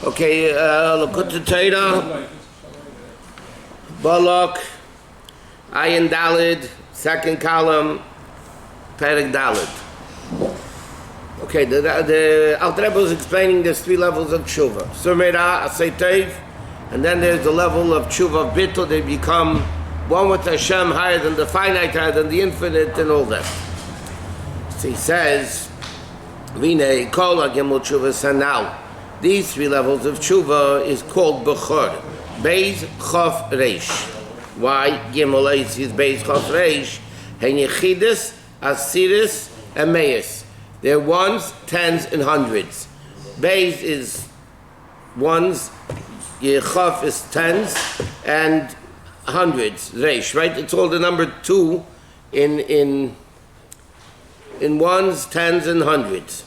Okay, Likkutei Torah, Balak, Ayin Dalid, second column, Perek Dalid. Okay, the Alter Rebbe was explaining there's three levels of tshuva. Surmeira, Asay Teiv, and then there's the level of tshuva of bittul. They become one with Hashem, higher than the finite, higher than the infinite, and all that. So he says, Vine, Kol HaGimel Tshuva Sanal. These three levels of tshuva is called Bechor. Beis, Chof, Reish. Why? Gimel Eis is Beis, Chof, Reish. Hen Yechidus, Asiris, and Meis. They're ones, tens, and hundreds. Beis is ones, Chof is tens, and hundreds, Reish, right? It's all the number two in ones, tens, and hundreds.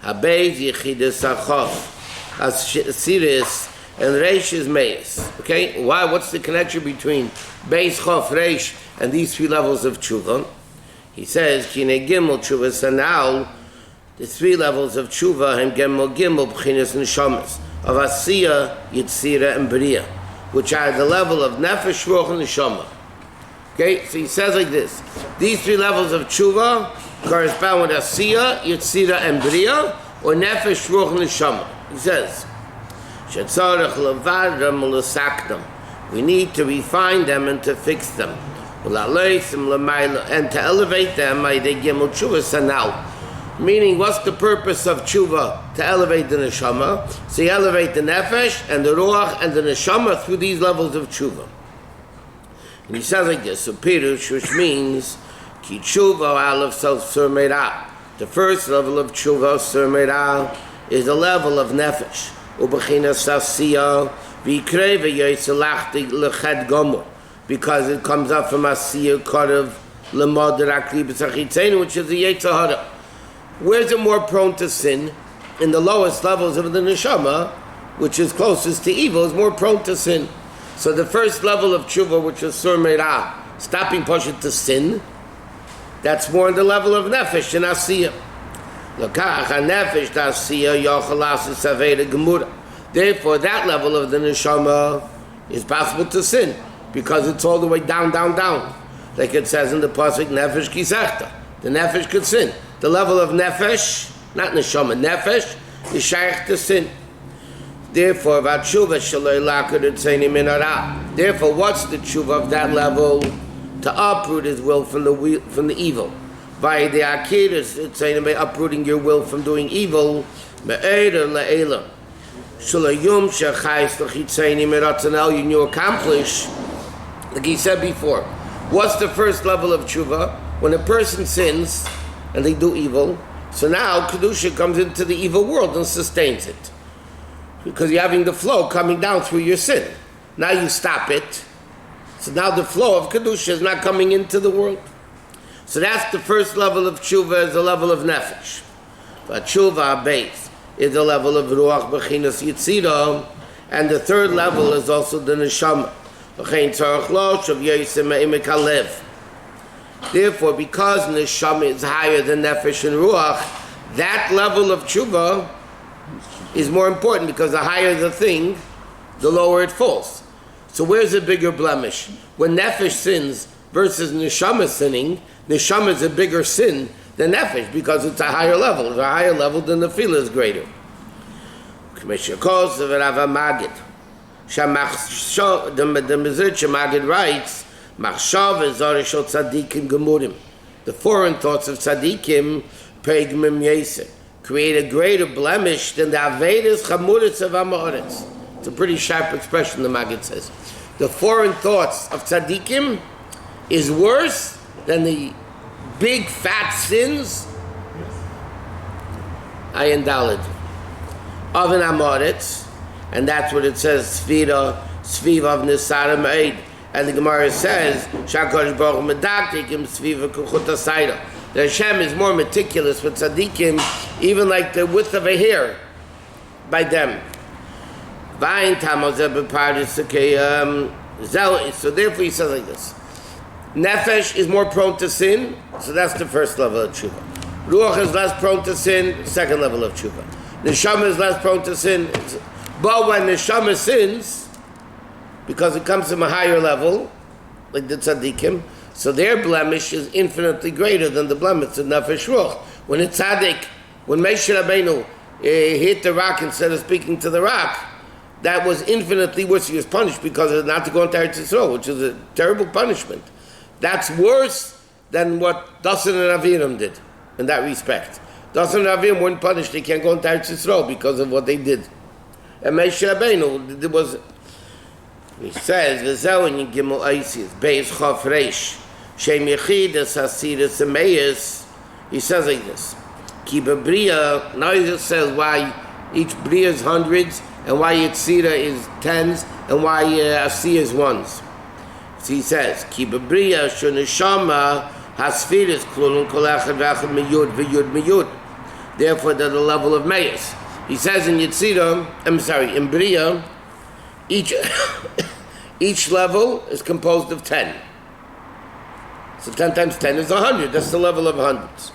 Habeis, Yechidus, Achof, Asiris, and Reish is Meis. Okay? Why? What's the connection between Beis, Chof, Reish, and these three levels of tshuva? He says, Kine Gimel Tshuva Sanal, the three levels of tshuva, and Gimel B'chinas Neshamas, of Asiya, Yitzira, and Bria, which are the level of Nefesh, Ruach, and Neshama. Okay? So he says like this, these three levels of tshuva correspond with Asiya, Yitzira, and Bria, or Nefesh, Ruach, and Neshama. He says, we need to refine them and to fix them. And to elevate them, meaning what's the purpose of tshuva? To elevate the neshama. So you elevate the nefesh and the ruach and the neshama through these levels of tshuva. And he says like this, so pirush, which means ki tshuva aleph surmeira. The first level of tshuva surmeira is the level of nefesh. Ubechinas asiya v'yikrei v'yoyselachti leched gomor. Because it comes up from Asiya Korav Lamad Rakli B'Sachitzenu, which is the Yetzer Hara. Where's it more prone to sin? In the lowest levels of the neshama, which is closest to evil, is more prone to sin. So the first level of tshuva, which is Sur Meirah, stopping Pashat to sin, that's more in the level of nefesh and Asiya. Lokach ha-nefesh d'Asiya yochel asis aveda gemura. Therefore, that level of the neshama is possible to sin, because it's all the way down, down, down. Like it says in the Pasuk, Nefesh Kisechta. The Nefesh could sin. The level of Nefesh, not Neshama, Nefesh, is shaykh to sin. Therefore, Vatshuva Shaloi Lakad Tzeni Minara. Therefore, what's the tshuva of that level? To uproot his will from the evil. By the Akidas, it's saying by uprooting your will from doing evil, Me'eder Le'elam. Shalayum Shechais L'chitzeni Miratzanel, you accomplish. Like he said before, what's the first level of tshuva? When a person sins and they do evil, so now Kedusha comes into the evil world and sustains it. Because you're having the flow coming down through your sin. Now you stop it. So now the flow of Kedusha is not coming into the world. So that's the first level of tshuva, is the level of nefesh. But tshuva base is the level of ruach b'chinas yitzira, and the third level is also the neshama. Therefore, because neshama is higher than nefesh and ruach, that level of tshuva is more important, because the higher the thing, the lower it falls. So where's the bigger blemish? When nefesh sins versus neshama sinning, neshama is a bigger sin than nefesh, because it's a higher level. It's a higher level than the fila is greater. Commissioner calls the Rav Magid. The Mizrach Magid writes, the foreign thoughts of tzaddikim create a greater blemish than the Avedas Chamuritz of Amoritz. It's a pretty sharp expression, the Magid says. The foreign thoughts of tzaddikim is worse than the big fat sins Ayin Dalid of an Amoritz. And that's what it says, Sviv of Nisara Ma'id. And the Gemara says, Shakadosh Baruch Hu medaktikim Sviv Kuchut HaSayda. The Hashem is more meticulous with tzaddikim, even like the width of a hair by them. So therefore he says like this. Nefesh is more prone to sin, so that's the first level of tshuva. Ruach is less prone to sin, second level of tshuva. Neshama is less prone to sin, But when neshama sins, because it comes from a higher level, like the tzaddikim, so their blemish is infinitely greater than the blemish of nefesh ruach. When a tzaddik, when Moshe Rabbeinu hit the rock instead of speaking to the rock, that was infinitely worse. He was punished because of not to go into Eretz Yisrael, which is a terrible punishment. That's worse than what Dasan and Aviram did in that respect. Dasan and Aviram weren't punished; they can't go into Eretz Yisrael because of what they did. And Moshe Rabbeinu, it was. He says, "V'zeu in Gimel Eisis Beis Chof Reish Shem Yechid Asasir Semeis." He says like this: Ki B'Bria. Now he just says why each Bria is hundreds, and why Yetzira is tens, and why Asiyah is ones. So he says, Ki B'Bria Shoneshama Hasfiris Klulun Kol Echad V'Echad Miyud V'Yud Miyud. Therefore, they're the level of Meis. He says in Yetzira, in Bria, each level is composed of 10. So 10 times 10 is 100. That's the level of hundreds.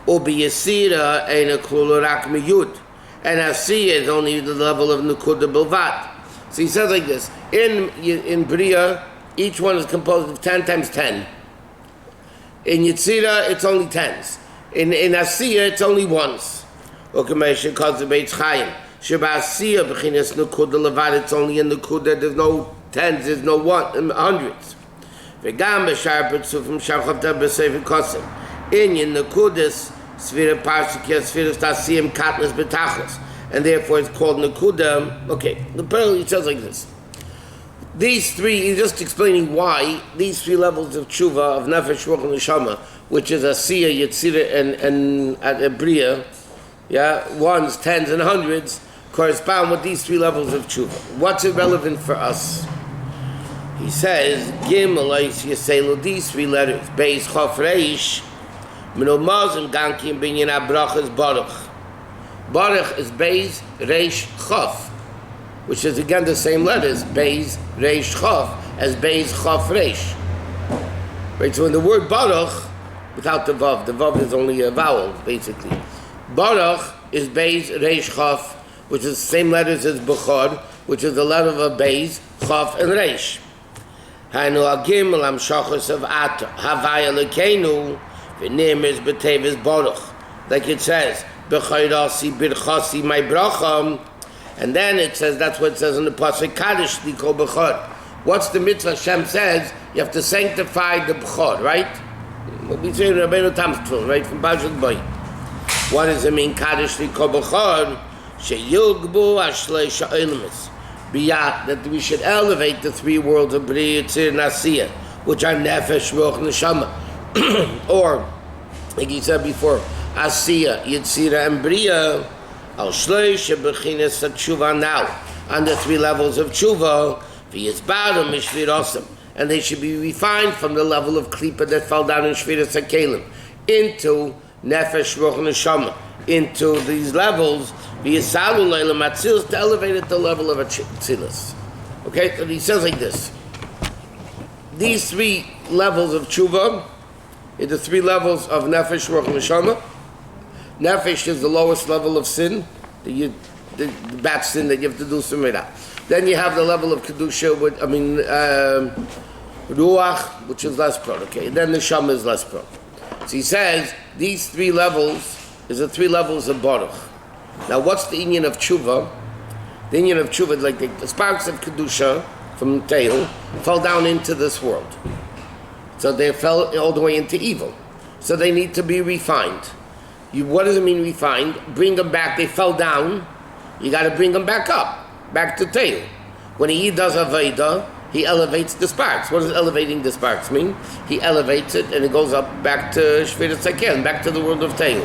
Ubi Yesira Eina Klulu Rak Miyud. And Asiyah is only the level of Nukuda Bilvat. So he says like this. In Bria, each one is composed of 10 times 10. In Yetzira, it's only tens. In Asiyah, it's only ones. Ukamesha calls the Beitz Chaim. Sheba Asiyah B'chinas Nukuda Levat. It's only in Nukuda. There's no tens, there's no hundreds. V'gam b'shar b'tzufim sharchavta b'sefer kosim. Inyan Nukudas Svira Parshat Svira Tasiyim Katnas B'tachlis. And therefore it's called Nukuda. Okay, the parallel says like this. These three, he's just explaining why these three levels of tshuva, of nefesh, ruach, and neshama, which is Asiyah, Yetzira, and Bria, ones, tens, and hundreds, correspond with these three levels of tshuva. What's irrelevant for us? He says, Gimel Yiselu, these three letters, Beis Chof Reish, Minomazim Gankim Binyan Abrachas Baruch. Baruch is Beis Reish Chof, which is again the same letters, Beis Reish Chof, as Beis Chof Reish. Right, so in the word Baruch, without the Vav is only a vowel, basically. Baruch is Beis Reish Chof, which is the same letters as Bechor, which is the letter of Beis, Chof, and Reish. Hainu Agimel Am Shachos of At Havaya Lekeinu V'Nimis B'Tevis Baruch, like it says, B'Chayrasi B'Chasi My Bracham. And then it says, that's what it says in the Pasuk, Kaddish Liko B'chor. What's the mitzvah Hashem says? You have to sanctify the B'chor, right? What we say in Rabbeinu Tamstvil, right? From Parshat Balak. What does it mean, Kaddish Liko B'chor? Sheyugbu Ashlei Sha'ilmis. That we should elevate the three worlds of Bria, Yetzirah, and Asiyah, which are Nefesh, Ruach, and Neshama. Or, like he said before, Asiyah, Yetzirah, and Bria, Al Shleish Bechinas Tshuva now, on the three levels of Tshuva, V'Yizbarim Mishvirosim, and they should be refined from the level of Klipa that fell down in Shviras HaKelim into Nefesh, Ruach, and Neshama, into these levels, V'Yisalu Leilam Atzilus, to elevate at the level of Atzilus. Okay, so he says like this. These three levels of Tshuva are the three levels of Nefesh, Ruach, and Neshama. Nefesh is the lowest level of sin, the bad sin that you have to do Sumirah. Then you have the level of Kedusha, Ruach, which is less prone, okay? And then the Neshama is less prone. So he says, these three levels is the three levels of Baruch. Now what's the inyan of Tshuva? The inyan of Tshuva is like the sparks of Kedusha from Teil fell down into this world. So they fell all the way into evil. So they need to be refined. What does it mean refined? Bring them back. They fell down. You got to bring them back up, back to Teil. When he does Aveda, he elevates the sparks. What does elevating the sparks mean? He elevates it and it goes up back to Shviras HaKelim, back to the world of Teil.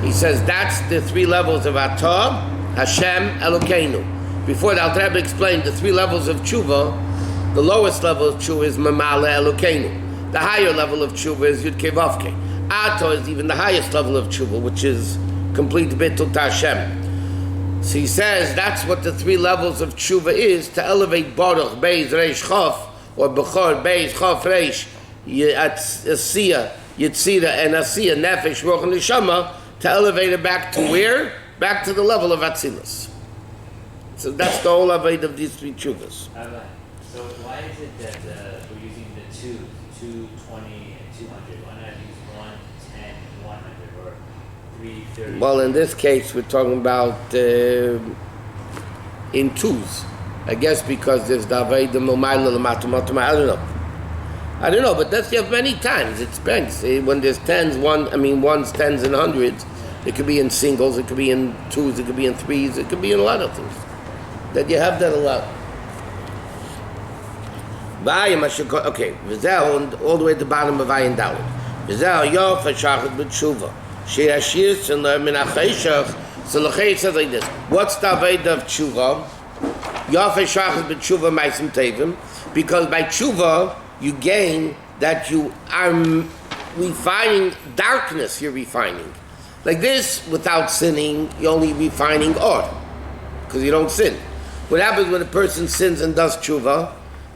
He says that's the three levels of Atah, Hashem, Elokeinu. Before the Alter Rebbe explained the three levels of Tshuva, the lowest level of Tshuva is Mamale Elokeinu. The higher level of Tshuva is Yud Kei Vav Kei. Ato is even the highest level of Tshuva, which is complete Bittul to Hashem. So he says that's what the three levels of Tshuva is, to elevate Baruch, Beis, Reish, Chof, or Bechor, Beis, Chof, Reish, Asiyah, Yetzira, and Asiyah, Nefesh, Ruach, and Neshama, to elevate it back to where? Back to the level of Atzilus. So that's the whole avoid of these three tshuvas. So why is it that we're using the 220 and 200? Why not use 110 and 100 or 330? Well, in this case, we're talking about in twos. I guess because there's the avoid the momayla l'matumatum. I don't know, but that's you have many times. It depends. When there's ones, tens, and hundreds. It could be in singles. It could be in twos. It could be in threes. It could be in a lot of things. That you have that a lot. Okay, Vizel, all the way at the bottom of Ayin Dalet. Vizel, Yofa Shachad B'Tshuva. She'ashir Shneur Min HaCheshach. So Lechei says like this. What's the Aved of Tshuva? Yofa Shachad B'Tshuva Maisim Tevim. Because by Tshuva, you gain that you are refining darkness, you're refining. Like this, without sinning, you're only refining or. Because you don't sin. What happens when a person sins and does tshuva?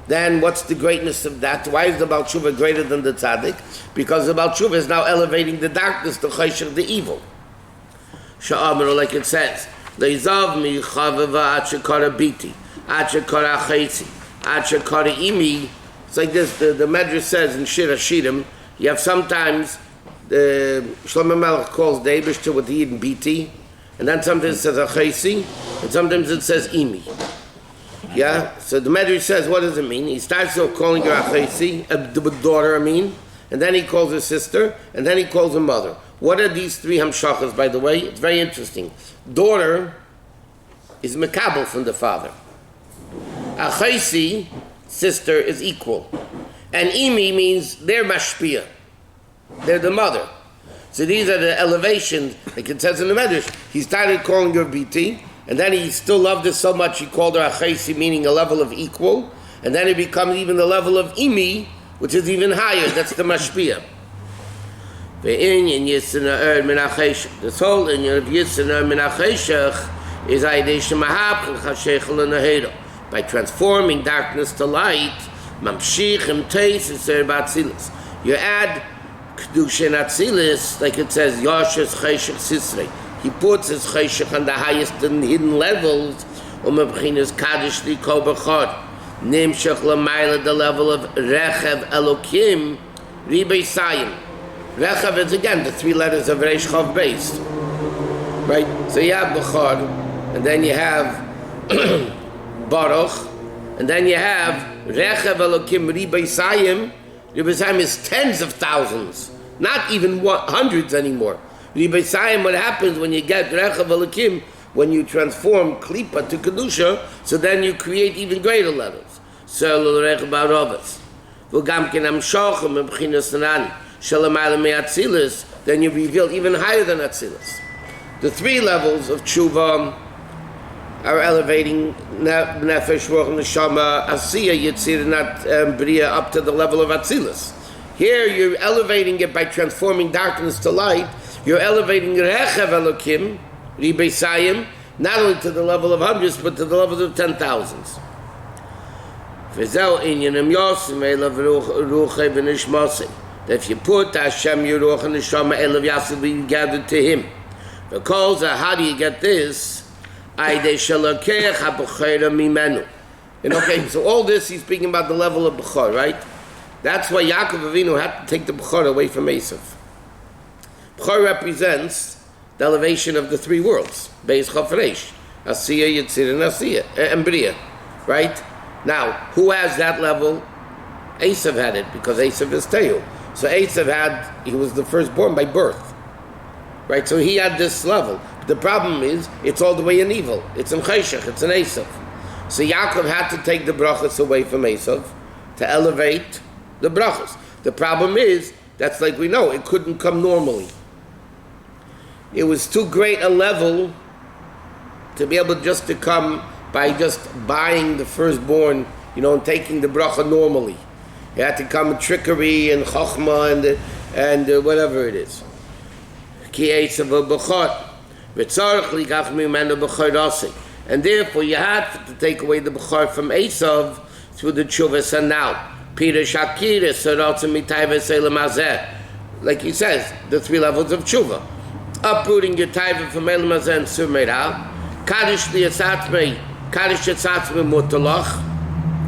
Then what's the greatness of that? Why is the Baal Tshuva greater than the tzaddik? Because the Baal Tshuva is now elevating the darkness, the chayshach, the evil. Sha'amru, like it says, Leizav mi chavava at shekara biti, at shekara chaytzi, at shekara imi. It's like this, the Medrash says in Shir HaShirim, you have sometimes, Shlomo Melech calls the Eibishter with the Yidin biti, and then sometimes it says achaysi, and sometimes it says imi. Yeah? So the Medrash says, what does it mean? He starts off calling her achaysi, the daughter, and then he calls her sister, and then he calls her mother. What are these three hamshachas, by the way? It's very interesting. Daughter is mekabel from the father. Achaysi, sister, is equal. And imi means they're mashpia. They're the mother. So these are the elevations, like it says in the Medrash. He started calling her biti, and then he still loved her so much he called her achaysi, meaning a level of equal, and then it becomes even the level of imi, which is even higher. That's the mashpia. This whole inyan of Yisrael min hacheshach is by transforming darkness to light. Mamshich teis iser b'atzilis. You add kedusha and atzilis, like it says Yoshes cheshach sisrei. He puts his cheshach on the highest and hidden levels. Umabchinas kaddish li kol b'chad. Nimshach l'mayla, the level of rechev elokim ribei sayim. Rechav is again the three letters of Reish Chav Beis, right? So you have Bechor, and then you have Baruch, and then you have Rechav Elokim Ribei Sayim. Ribei Sayim is tens of thousands, not even hundreds anymore. Ribei Sayim, what happens when you get Rechav Elokim, when you transform Klipa to Kedusha, so then you create even greater levels. So Rechav Barovas, V'gam Ken Amshochem M'Bchinas Nani. Then you reveal even higher than Atzilus. The three levels of tshuva are elevating nefesh, ruach, neshama, asiya, yitzir, not bria, up to the level of Atzilus. Here you're elevating it by transforming darkness to light. You're elevating rechev elokim, ribei sayim, not only to the level of hundreds, but to the level of 10,000s. V'zeu inyanim yosim elav ruchei v'nishmosei. That if you put Hashem, your Ruach, and Neshama, Elav Yasel, you gathered to Him. Because how do you get this? And okay, so all this he's speaking about the level of Bechor, right? That's why Yaakov Avinu had to take the Bechor away from Esav. Bechor represents the elevation of the three worlds: Beis Chafresh, Asiya, Yitzir, and Asiya, and Bria, right? Now, who has that level? Esav had it because Esav is Tehu. So Esav he was the firstborn by birth, right? So he had this level. But the problem is, it's all the way in evil. It's in Cheshach, it's in Esav. So Yaakov had to take the brachas away from Esav to elevate the brachas. The problem is, that's like we know, it couldn't come normally. It was too great a level to be able just to come by just buying the firstborn, and taking the bracha normally. It had to come with trickery and chokhmah and whatever it is. And therefore you had to take away the bechor from Esav through the tshuvas and now. Like he says, the three levels of tshuva. Uprooting your taiva from Elam Hazeh and Surmeirah. Kaddish liyasatmei Kaddish Etzatzim Mutalach,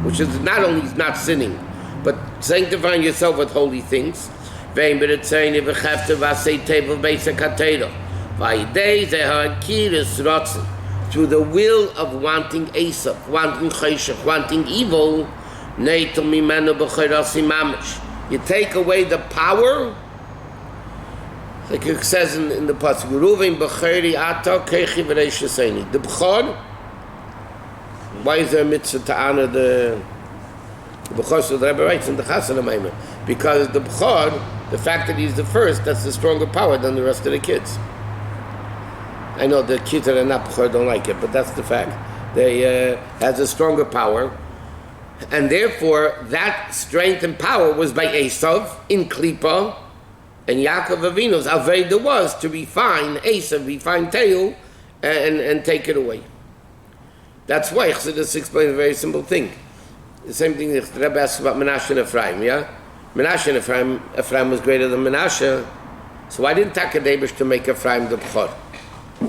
which is not only not sinning, but sanctifying yourself with holy things. Vein b'ritzayin v'chefta v'asei tevel b'eisa katera. V'ayidei zeh ha'kiris rotzen. Through the will of wanting Esav, wanting Cheshach, wanting evil, neitel mimenu b'chorasi mamish. You take away the power, like it says in the pasuk, Ruven b'chori ata kechi v'reish yiseni. The b'chor, why is there a mitzvah to honor the b'chor? So the Rabbi writes in the Chassan Maamarim, because the b'chor, the fact that he's the first, that's the stronger power than the rest of the kids. I know the kids that are not b'chor don't like it, but that's the fact. They has a stronger power, and therefore that strength and power was by Esav in Klippa, and Yaakov Avinu's Aveda was to refine Esav, refine Teu, and take it away. That's why Chassidus explains a very simple thing. The same thing that the Rebbe asks about Menashe and Ephraim, yeah? Menashe and Ephraim was greater than Menashe, so why didn't Takadebish to make Ephraim the B'chor?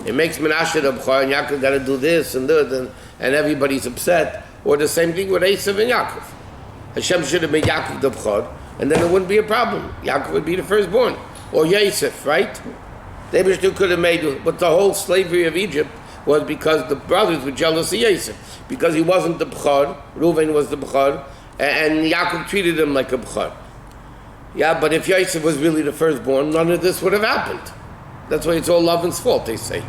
It makes Menashe the B'chor, and Yaakov got to do this and that, and everybody's upset. Or the same thing with Esav and Yaakov. Hashem should have made Yaakov the B'chor, and then it wouldn't be a problem. Yaakov would be the firstborn. Or Yosef, right? The Eibishter could have made, but the whole slavery of Egypt was because the brothers were jealous of Yosef. Because he wasn't the B'chor, Reuven was the B'chor, and Yaakov treated him like a B'chor. Yeah, but if Yosef was really the firstborn, none of this would have happened. That's why it's all Lavan's fault, they say.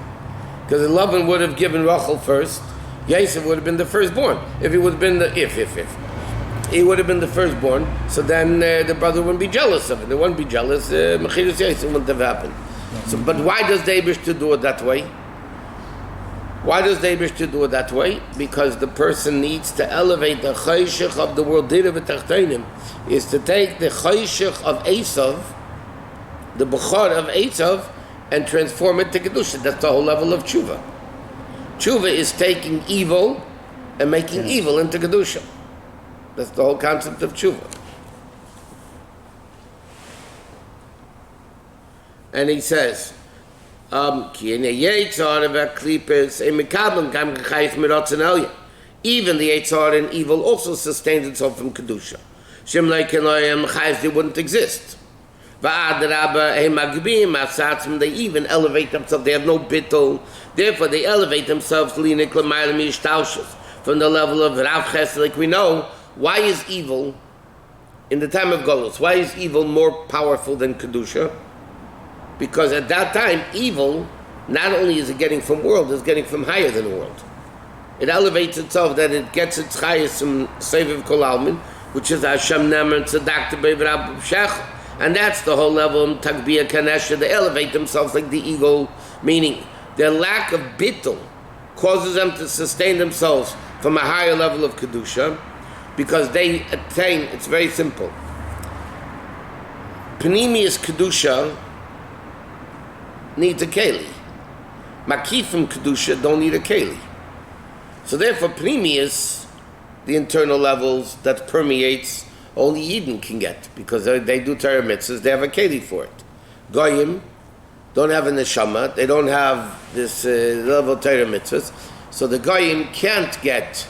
Because Lavan would have given Rachel first, Yosef would have been the firstborn. If he would have been if he would have been the firstborn, so then the brother wouldn't be jealous of it. They wouldn't be jealous. Mechirus Yosef wouldn't have happened. So, but why does the Eibishter do it that way? Why does the Eibishter do it that way? Because the person needs to elevate the Cheshach of the world. Dira v'tachtenim is to take the Cheshach of Esav, the B'chor of Esav, and transform it to Kedusha. That's the whole level of Tshuva. Tshuva is taking evil and making evil into Kedusha. That's the whole concept of Tshuva. And he says, even the Eitzar and evil also sustains itself from Kedusha. They wouldn't exist. They even elevate themselves. They have no bittul. Therefore, they elevate themselves from the level of Rav Chesed. Like we know, why is evil, in the time of Golus, why is evil more powerful than Kedusha? Because at that time, evil, not only is it getting from world, it's getting from higher than the world. It elevates itself, that it gets its highest from Seviv Kol Almin, which is Hashem Nemer Tzedak Tebei V'Rab Shech, and that's the whole level of Tagbiyah Kanesha. They elevate themselves like the eagle, meaning their lack of bittul causes them to sustain themselves from a higher level of Kedusha, because they attain, it's very simple. Panemius Kedusha needs a keli. Makifim Kedusha don't need a keli. So therefore, Panemius, the internal levels that permeates, only Eden can get, because they do Torah mitzvahs, they have a keli for it. Goyim don't have a neshama, they don't have this level of Torah mitzvahs, so the Goyim can't get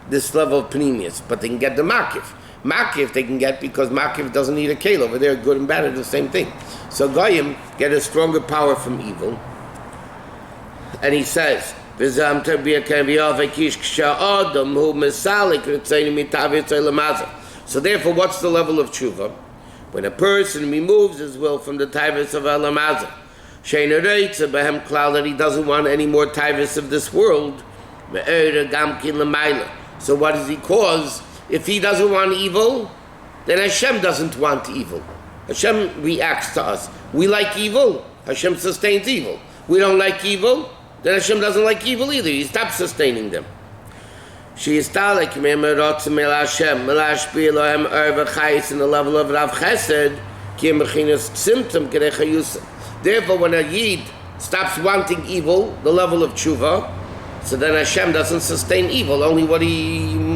this level of Panemius, but they can get the Makif. Makif they can get because Makif doesn't need a keli. Over there, good and bad are the same thing. So Goyim get a stronger power from evil. And he says, so therefore, what's the level of tshuva? When a person removes his will from the taivus of Elamazah, that he doesn't want any more taivus of this world, so what does he cause? If he doesn't want evil, then Hashem doesn't want evil. Hashem reacts to us. We like evil, Hashem sustains evil. We don't like evil, then Hashem doesn't like evil either. He stops sustaining them. She is like in the level of Rav Chesed, therefore when a Yid stops wanting evil, the level of tshuva, so then Hashem doesn't sustain evil, only what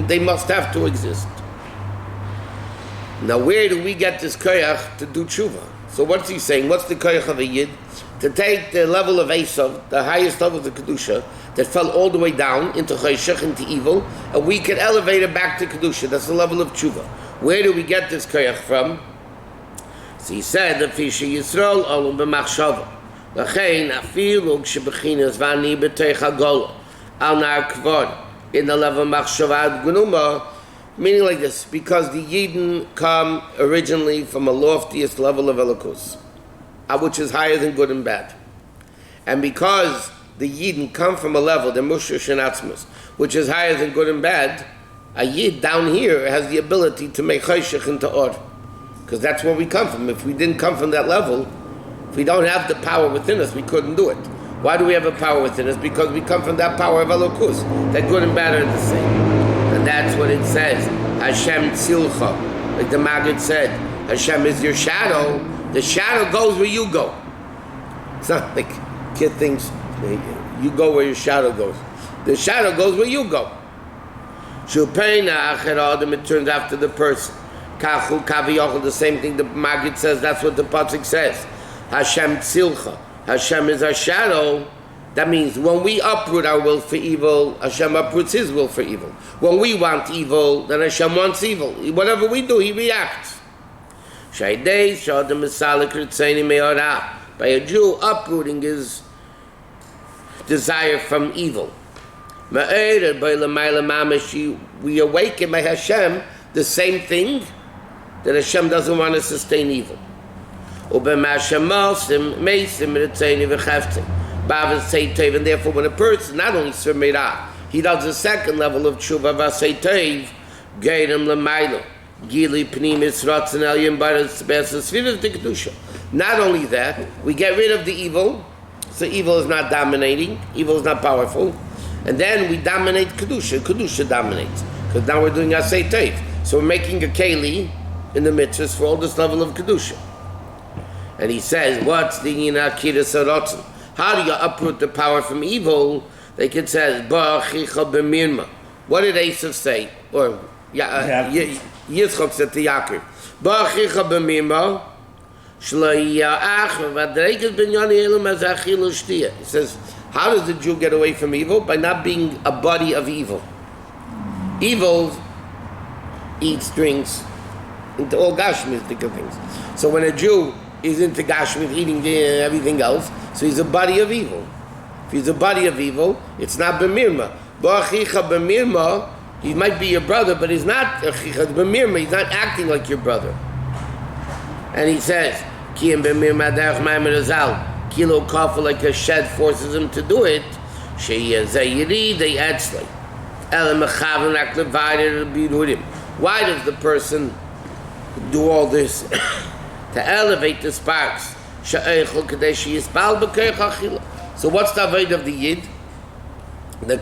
they must have to exist. Now where do we get this koyach to do tshuva? So what's he saying? What's the koyach of a Yid? to take the level of Esav, the highest level of the Kedusha, that fell all the way down into Chayshach, into evil, and we can elevate it back to Kedusha. That's the level of Tshuva. Where do we get this Koyach from? So he said, the Fisher Yisrael, Olum b'machshava. L'chein, afilu, k'shebechinas v'ani b'teich ha'gola, al nar kvod, in the level of machshava gnuma, meaning like this, because the Yidden come originally from a loftiest level of Elokus, which is higher than good and bad. And because the Yidden come from a level, the Mushush and Atzmus, which is higher than good and bad, a Yid down here has the ability to make Chayshach into Or. Because that's where we come from. If we didn't come from that level, if we don't have the power within us, we couldn't do it. Why do we have a power within us? Because we come from that power of Elokus, that good and bad are the same. And that's what it says. Hashem tzilcha. Like the Maggid said, Hashem is your shadow. The shadow goes where you go. It's not like kid thinks you go where your shadow goes. The shadow goes where you go. Shupeina acher adam, it turns after the person. Kachu kaviyachol, the same thing the Maggid says. That's what the pasuk says. Hashem tzilcha. Hashem is our shadow. That means when we uproot our will for evil, Hashem uproots His will for evil. When we want evil, then Hashem wants evil. Whatever we do, He reacts. By a Jew uprooting his desire from evil. We awaken by Hashem the same thing that Hashem doesn't want to sustain evil. And therefore when a person not only Sirmirah, he does the second level of Tshuva Vasei Geirim Lamailo, Gili Pnimis Ratzon Elyon Baras Besas Sfiras de Kedusha. Not only that, we get rid of the evil, so evil is not dominating, evil is not powerful, and then we dominate Kedusha. Kedusha dominates, because now we're doing Asay Teiv. So we're making a Keli in the mitzvahs for all this level of Kedusha. And he says, what's the Yina Kiras HaRatzon? How do you uproot the power from evil? Like it says, Ba'achicha b'mirma. What did Yosef say? Or Yitzchak said to Yaakov, Ba'achicha b'mirma, Shloiya'ach v'adreikas b'nyani elum az achilu shtiya. He says, how does the Jew get away from evil? By not being a body of evil. Evil eats, drinks, into all Gashmistic things. So when a Jew is into Gashmit, eating everything else, so he's a body of evil. If he's a body of evil, it's not b'mirma. Ba'achicha b'mirma, he might be your brother, but he's not achicha b'mirma, he's not acting like your brother. And he says, Kiyam b'mirma derech ma'amar azal, kilo kafa, like a shed forces him to do it, she'yeh zayiri de etzlei, ele mechaven ak levader b'yirudim. Why does the person do all this? To elevate the sparks. So what's the avoid of the Yid? The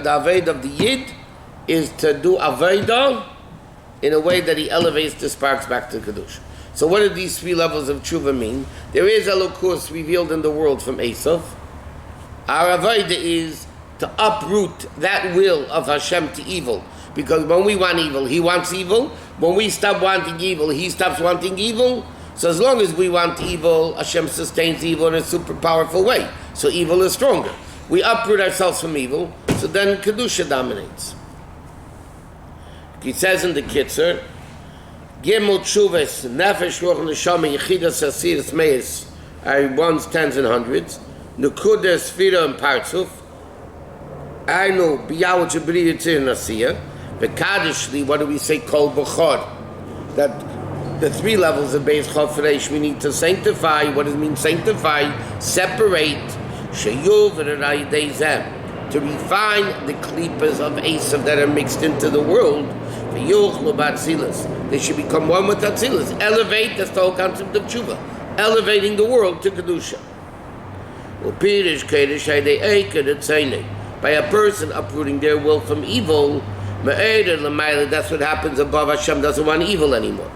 avoid of the Yid is to do avodah in a way that he elevates the sparks back to Kedusha. So what do these three levels of tshuva mean? There is Elokus revealed in the world from Esav. Our avodah is to uproot that will of Hashem to evil. Because when we want evil, He wants evil. When we stop wanting evil, He stops wanting evil. So as long as we want evil, Hashem sustains evil in a super powerful way. So evil is stronger. We uproot ourselves from evil, so then Kedusha dominates. He says in the Kitzur, Gimel Tshuves, Nefesh, Ruach, Neshama, Yechidas, Asiris, Meis, are ones, tens, and hundreds. Nekuda, Sfira, and Partzuf. Ainu, Biyawah, Jabri, Yitzir, Nasiya. V'Kadishli, what do we say? Kol B'chor. That the three levels of Beis Chofresh, we need to sanctify. What does it mean sanctify? Separate. Sheyuv v'rayidei zem. To refine the klipas of Esav that are mixed into the world. V'yuchlu b'atzilas. They should become one with Atzilas. Elevate, that's the whole concept of tshuva. Elevating the world to Kedusha. U'pirish kedesh haydei eikad etzaynei. By a person uprooting their will from evil, me'eder l'mayla, that's what happens above. Hashem doesn't want evil anymore.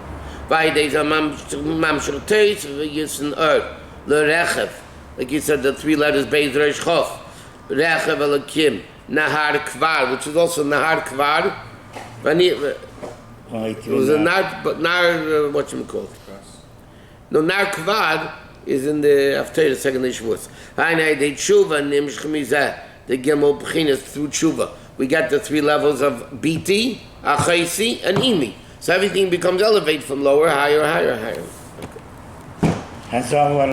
Like you said, the three letters Beis Reish Chof, Rechav Elakim, Nahar Kvar, which is also Nahar Kvar. It was a Nar, what you call it? No, Nar Kvar is in the after the second Shavuos. Hainai de tshuva nimshch mizeh the gimel b'chinas through tshuva. We got the 3 levels of biti, achaisi, and imi. So everything becomes elevated from lower, higher, higher, higher. And so